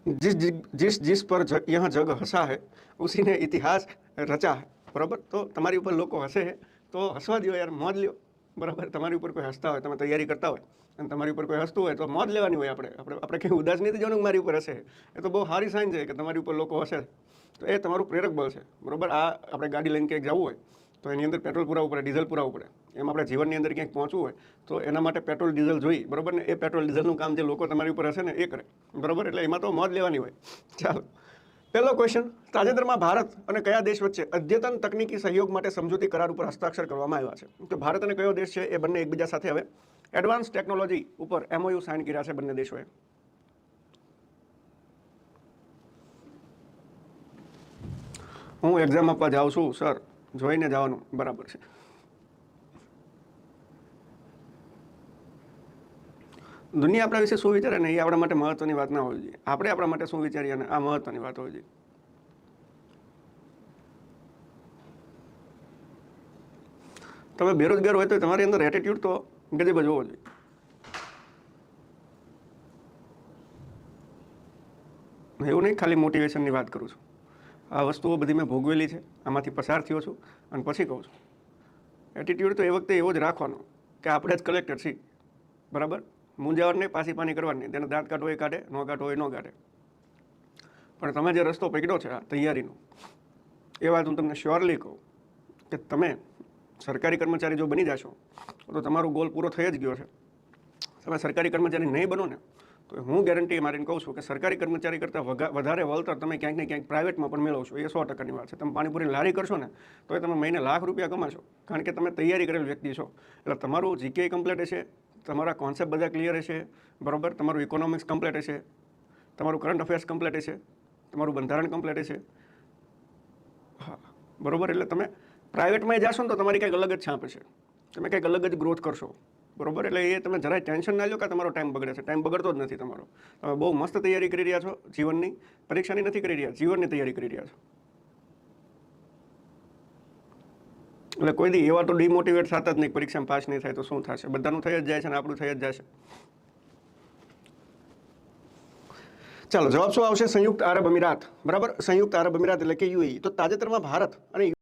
जिस जिस पर यहाँ जग हंसा है उसी ने इतिहास रचा है। बराबर, तो તમારી ઉપર લોકો હસે છે તો હસવા દો યાર, મોજ લ્યો। બરાબર, તમારી ઉપર કોઈ હસતા હોય, તમે તૈયારી કરતા હોય અને તમારી ઉપર કોઈ હસતું હોય તો મોજ લેવાની હોય। આપણે કંઈ ઉદાસ નથી જવાનું મારી ઉપર હશે, એ તો બહુ સારી સાઇન છે કે તમારી ઉપર લોકો હસે, તો એ તમારું પ્રેરક બળ છે। બરાબર, આ આપણે ગાડી લઈને ક્યાંક જવું હોય તો એની અંદર પેટ્રોલ પુરાવવું પડે, ડીઝલ પુરાવવું પડે। એમ આપણે જીવનની અંદર ક્યાંક પહોંચવું હોય તો એના માટે પેટ્રોલ ડીઝલ જોઈ। બરાબર ને, એ પેટ્રોલ ડીઝલનું કામ જે લોકો તમારી ઉપર હશે ને એ કરે। બરાબર, એટલે એમાં તો મોજ લેવાની હોય। ચાલો, પહેલો ક્વેશ્ચન, તાજેતરમાં ભારત અને કયા દેશ વચ્ચે અદ્યતન તકનીકી સહયોગ માટે સમજૂતી કરાર ઉપર હસ્તાક્ષર કરવામાં આવ્યા છે? તો ભારત અને કયો દેશ છે એ બંને એકબીજા સાથે હવે એડવાન્સ ટેકનોલોજી ઉપર MOU સાઇન કર્યા છે બંને દેશોએ। હું એક્ઝામ આપવા જાઉં છું સર, જોઈને જવાનું। બરાબર છે। દુનિયા આપણા વિશે શું વિચારે ને એ આપણા માટે મહત્વની વાત ના હોવી જોઈએ, આપણે આપણા માટે શું વિચારીએ અને આ મહત્વની વાત હોવી જોઈએ। તમે બેરોજગાર હોય તો તમારી અંદર એટીટ્યુડ તો ગજબ જ હોવો જોઈએ। એવું નહીં ખાલી મોટિવેશનની વાત કરું છું, આ વસ્તુઓ બધી મેં ભોગવેલી છે, આમાંથી પસાર થયો છું અને પછી કહું છું। એટીટ્યુડ તો એ વખતે એવો જ રાખવાનો કે આપણે જ કલેક્ટર છીએ। બરાબર, મૂંઝાવટ નહીં, પાછી પાની કરવાની નહીં, તેને દાંત કાઢો એ કાઢે, ન કાઢો એ ન કાઢે। પણ તમે જે રસ્તો પકડ્યો છે આ તૈયારીનો, એ વાત હું તમને શ્યોરલી કહું કે તમે સરકારી કર્મચારી જો બની જશો તો તમારો ગોલ પૂરો થઈ જ ગયો છે। તમે સરકારી કર્મચારી નહીં બનો ને તો હું ગેરંટી મારીને કહું છું કે સરકારી કર્મચારી કરતાં વધારે વળતર તમે ક્યાંક ને ક્યાંક પ્રાઇવેટમાં પણ મેળવશો, એ 100%ની વાત છે। તમે પાણીપુરી લારી કરશો ને તો એ તમે મહિને લાખ રૂપિયા કમાશો, કારણ કે તમે તૈયારી કરેલ વ્યક્તિ છો। એટલે તમારું GK કમ્પ્લીટ હશે, તમારા કોન્સેપ્ટ બધા ક્લિયર હશે, બરાબર, તમારું ઇકોનોમિક્સ કમ્પ્લીટ હશે, તમારું કરંટ અફેર્સ કમ્પ્લીટ હશે, તમારું બંધારણ કમ્પ્લીટ હશે। હા, બરાબર, એટલે તમે પ્રાઇવેટમાં જશો ને તો તમારી કંઈક અલગ જ છાપ હશે, તમે કંઈક અલગ જ ગ્રોથ કરશો। બરાબર, એટલે એ તમે જરાય ટેન્શન ના લો કે તમારો ટાઈમ બગડે છે, ટાઈમ બગડતો જ નથી તમારો। તમે બહુ મસ્ત તૈયારી કરી રહ્યા છો, જીવનની પરીક્ષાની નથી કરી રહ્યા, જીવનની તૈયારી કરી રહ્યા છો। એટલે કોઈ દી એવા તો ડિમોટિવેટ થતા જ નહીં, પરીક્ષામાં પાસ નહીં થાય તો શું થશે, બધાનું થઈ જ જાય છે ને આપણું થઈ જ જશે। ચાલો, જવાબ શું આવશે? સંયુક્ત આરબ અમીરાત। બરાબર, સંયુક્ત આરબ અમીરાત એટલે કે UAE। તો તાજેતરમાં ભારત અને